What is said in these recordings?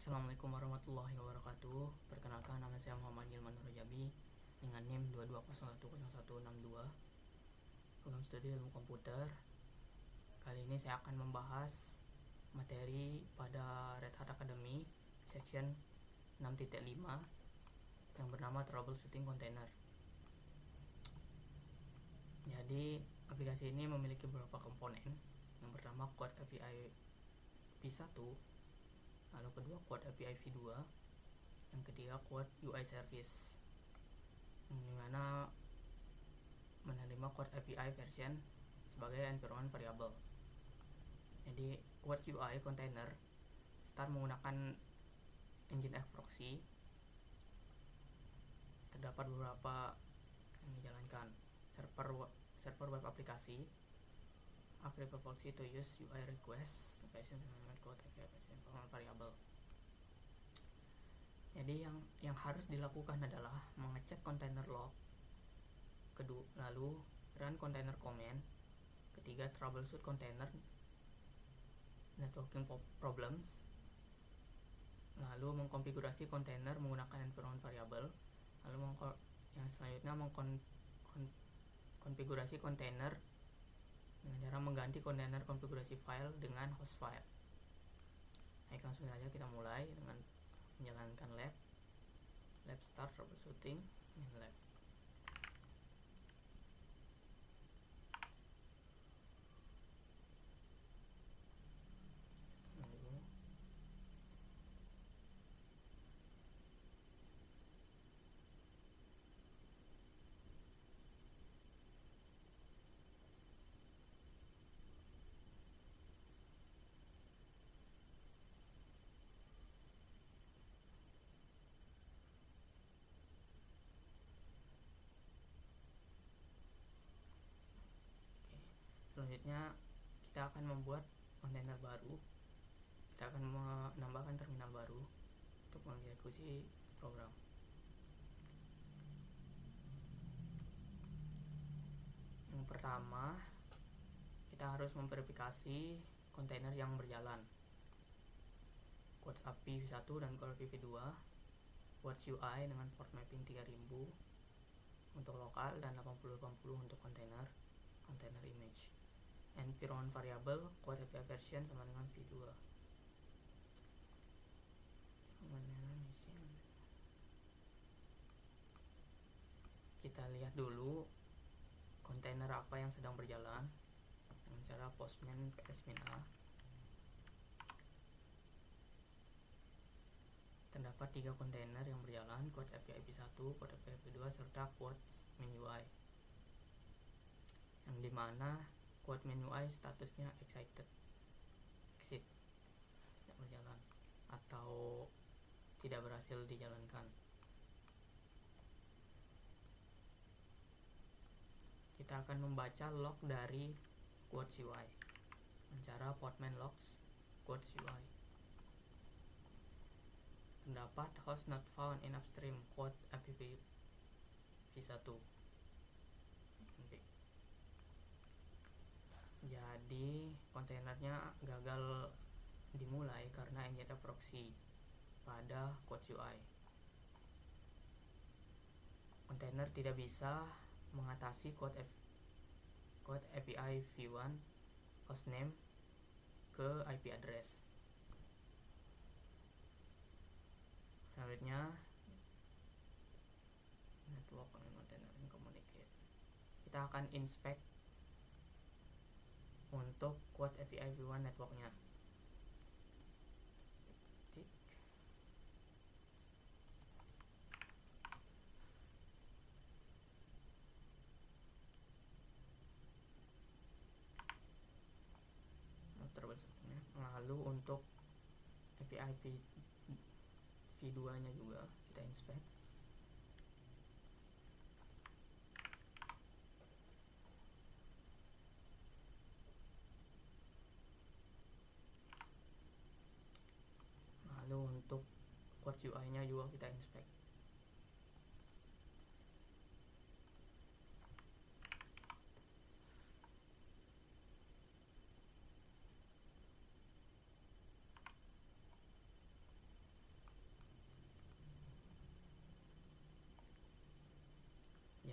Assalamualaikum warahmatullahi wabarakatuh. Perkenalkan, nama saya Muhammad Yilman Nurjabi dengan NIM 22010162, program studi ilmu komputer. Kali ini saya akan membahas materi pada Red Hat Academy section 6.5 yang bernama troubleshooting container. Jadi aplikasi ini memiliki beberapa komponen. Yang pertama Quad API v1, lalu kedua Quad API v2, yang ketiga Quad UI Service, yang dimana menerima Quad API version sebagai environment variable. Jadi Quad UI container start menggunakan Nginx proxy. Terdapat beberapa yang dijalankan: server web aplikasi, create proxy to use UI request version Quad API version environment variable. Jadi yang harus dilakukan adalah mengecek container log, kedua lalu run container command, ketiga troubleshoot container networking problems, lalu mengkonfigurasi container menggunakan environment variable, lalu yang selanjutnya mengkonfigurasi container dengan cara mengganti container konfigurasi file dengan host file. Baik, langsung saja kita mulai dengan menjalankan lab start troubleshooting lab. Selanjutnya kita akan membuat kontainer baru. Kita akan menambahkan terminal baru untuk mengeksekusi program. Yang pertama, kita harus memverifikasi kontainer yang berjalan. Quad API v1 dan Quad API v2, Quad UI dengan port mapping 3000 untuk lokal dan 8080 untuk kontainer image. Environment variable Quad API version sama dengan v2. Kita lihat dulu kontainer apa yang sedang berjalan dengan cara postman ps-a. Terdapat 3 kontainer yang berjalan, Quad API v1, Quad API v2, serta Quad main UI, yang dimana Quad main UI statusnya exit, tidak berjalan atau tidak berhasil dijalankan. Kita akan membaca log dari Quad UI dengan cara portman logs Quad UI. Terdapat host not found in upstream Quad API v1. Jadi kontainernya gagal dimulai karena Nginx proxy pada Quad UI. Kontainer tidak bisa mengatasi Quad API v1 hostname ke IP address. Selanjutnya network container communicate. Kita akan inspect untuk Quad API v1 networknya. Lalu untuk API v2 nya juga kita inspect. Lalu untuk Quad UI nya juga kita inspect.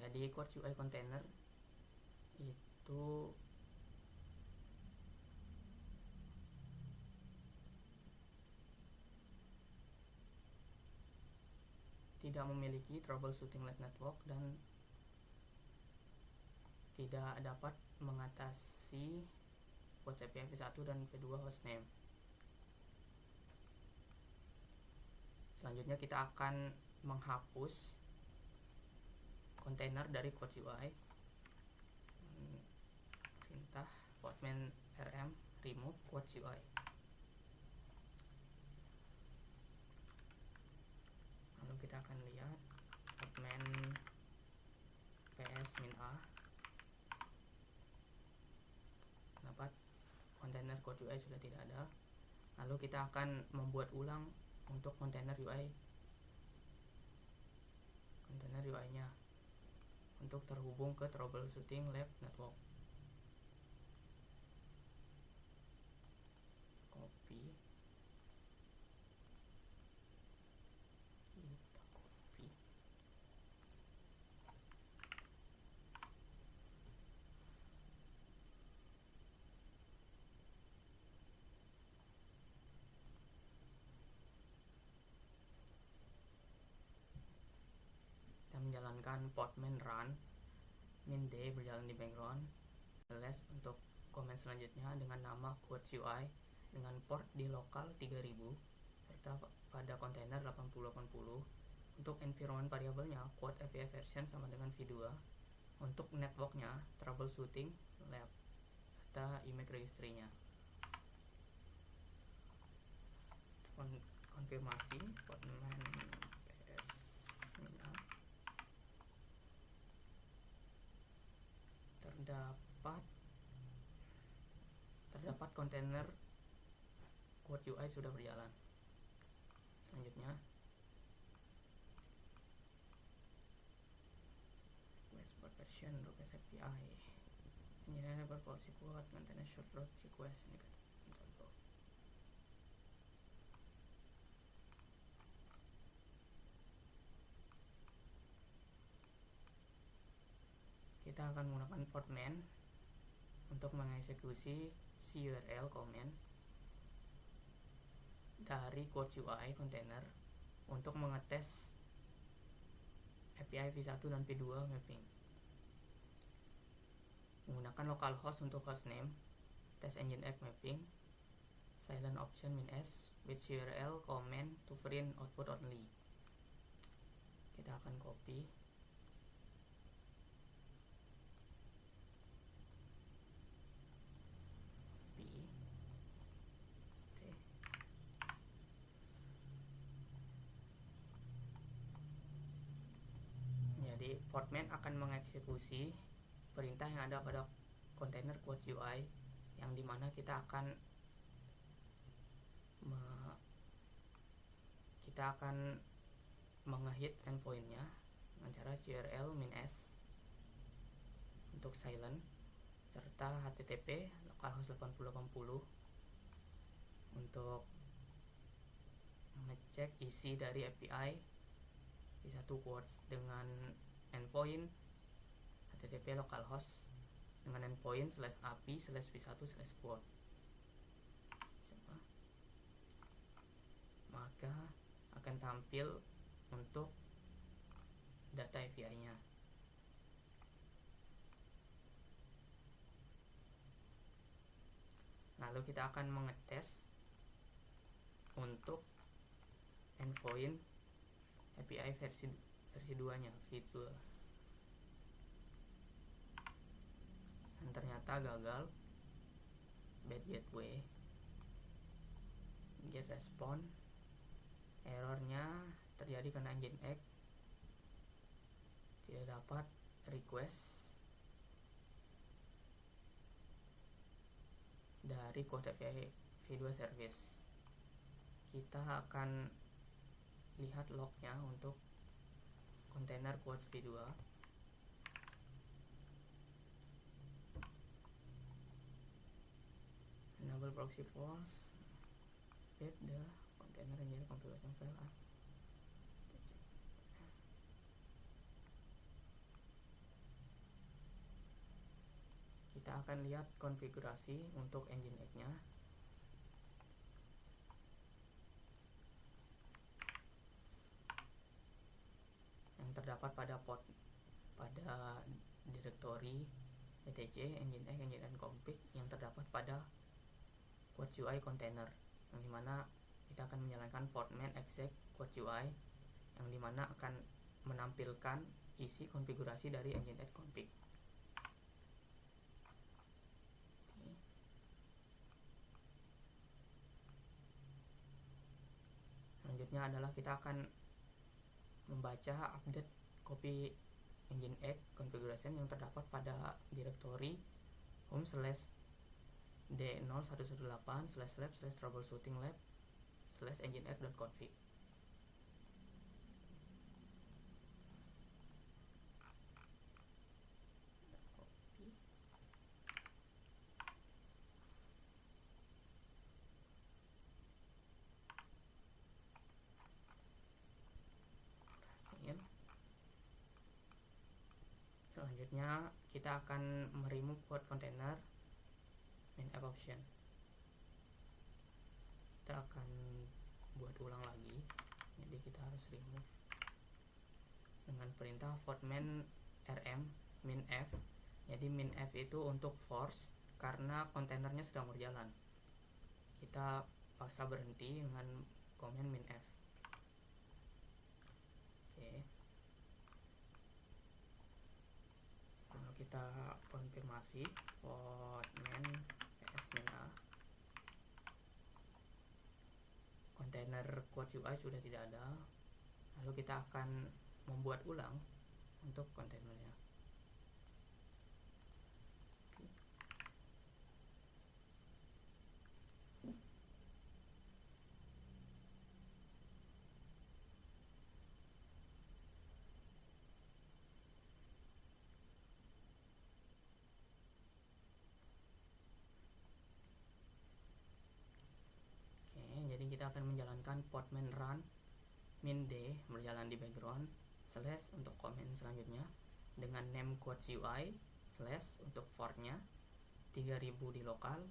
Jadi Quartz UI container itu tidak memiliki troubleshooting lab network dan tidak dapat mengatasi Quartz API v1 dan v2 hostname. Selanjutnya kita akan menghapus kontainer dari Quartz UI. Perintah podman rm remove Quartz UI. Lalu kita akan lihat podman ps-a dapat kontainer Quartz UI sudah tidak ada. Lalu kita akan membuat ulang untuk kontainer UI-nya untuk terhubung ke troubleshooting lab network. Copy. Kita copy. Kita menjalankan podman run, min d berjalan di background, ls untuk komen selanjutnya dengan nama Quartz UI dengan port di lokal 3000 serta pada kontainer 8080. Untuk environment variabelnya Quartz API version sama dengan v2. Untuk networknya troubleshooting lab serta image registry-nya. Konfirmasi podman ps-a terdapat kontainer Quartz UI sudah berjalan. Selanjutnya request version request API penjelasan berpolicy quote container short route request ini kan. Kita akan menggunakan podman untuk mengeksekusi curl command dari Quartz UI container untuk mengetes API v1 dan v2 mapping. Menggunakan localhost untuk hostname, test engine egg mapping, silent option -s with curl command to print output only. Kita akan copy. Jadi podman akan mengeksekusi perintah yang ada pada kontainer Quartz UI yang dimana kita akan mengehit endpointnya dengan cara curl -s untuk silent serta http localhost 8080 untuk mengecek isi dari API v1 Quartz dengan endpoint http localhost dengan endpoint /api/v1/quote. Maka akan tampil untuk data API-nya. Lalu kita akan mengetes untuk endpoint API versi 2-nya, v2. Dan ternyata gagal. Bad gateway. Get response. Errornya terjadi karena engine egg tidak dapat request dari Quartz API v2 service. Kita akan lihat lognya untuk kontainer Quartz v2. Enable proxy false. Get the container engine configuration file. akan lihat konfigurasi untuk Nginx nya. Yang terdapat pada direktori etc nginx config yang terdapat pada Quad UI container, yang dimana kita akan menjalankan portman exec Quad UI, yang dimana akan menampilkan isi konfigurasi dari nginx config. Selanjutnya adalah kita akan membaca update copy Nginx configuration yang terdapat pada direktori home/d0118/lab/troubleshooting/lab/nginx.config. Selanjutnya kita akan meremove quad container main app option. Kita akan buat ulang lagi, jadi kita harus remove dengan perintah fortman rm minf. Jadi minf itu untuk force karena kontainernya sedang berjalan. Kita paksa berhenti dengan command minf. Oke. Lalu kita konfirmasi fortman ps-a. Kontainer Quad UI sudah tidak ada. Lalu kita akan membuat ulang untuk kontainernya. Jadi kita akan menjalankan portman run min d berjalan di background slash untuk komen selanjutnya dengan name Quad UI slash untuk fortnya 3000 di lokal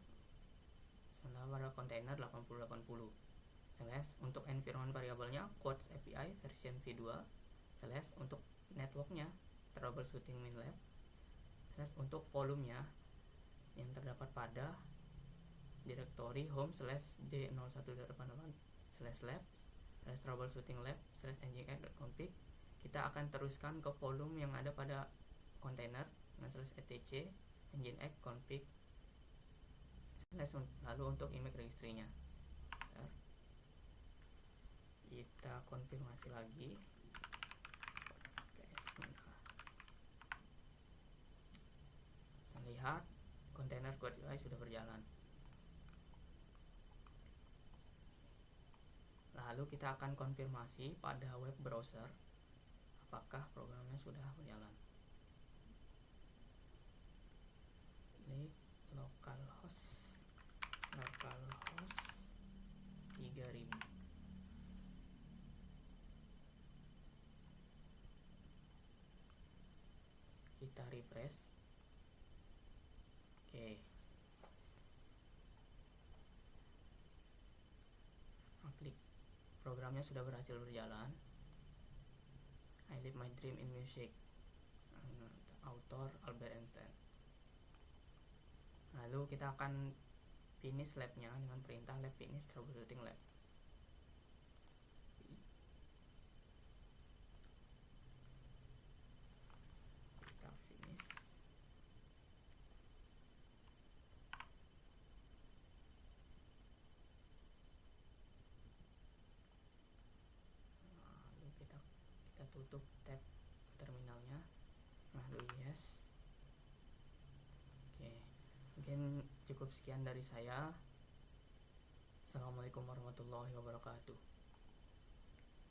sementara pada container 8080 slash untuk environment variabelnya Quads API version v2 slash untuk networknya troubleshooting min lab slash untuk volumenya yang terdapat pada direktori home/d0188/lab/troubleshooting/lab/nginx.config. Kita akan teruskan ke volume yang ada pada container dengan /etc nginx config lalu untuk image registry-nya. Kita konfirmasi lagi. Lihat kontainer Quad UI sudah berjalan. Lalu kita akan konfirmasi pada web browser apakah programnya sudah berjalan. Klik localhost 3000. Kita refresh. Oke. Programnya sudah berhasil berjalan. I live my dream in music. Author Albert Einstein. Lalu kita akan finish labnya dengan perintah lab finish troubleshooting lab. Kita finish. Lalu kita tutup tab terminalnya. Lalu yes. Oke, mungkin cukup sekian dari saya. Assalamualaikum warahmatullahi wabarakatuh.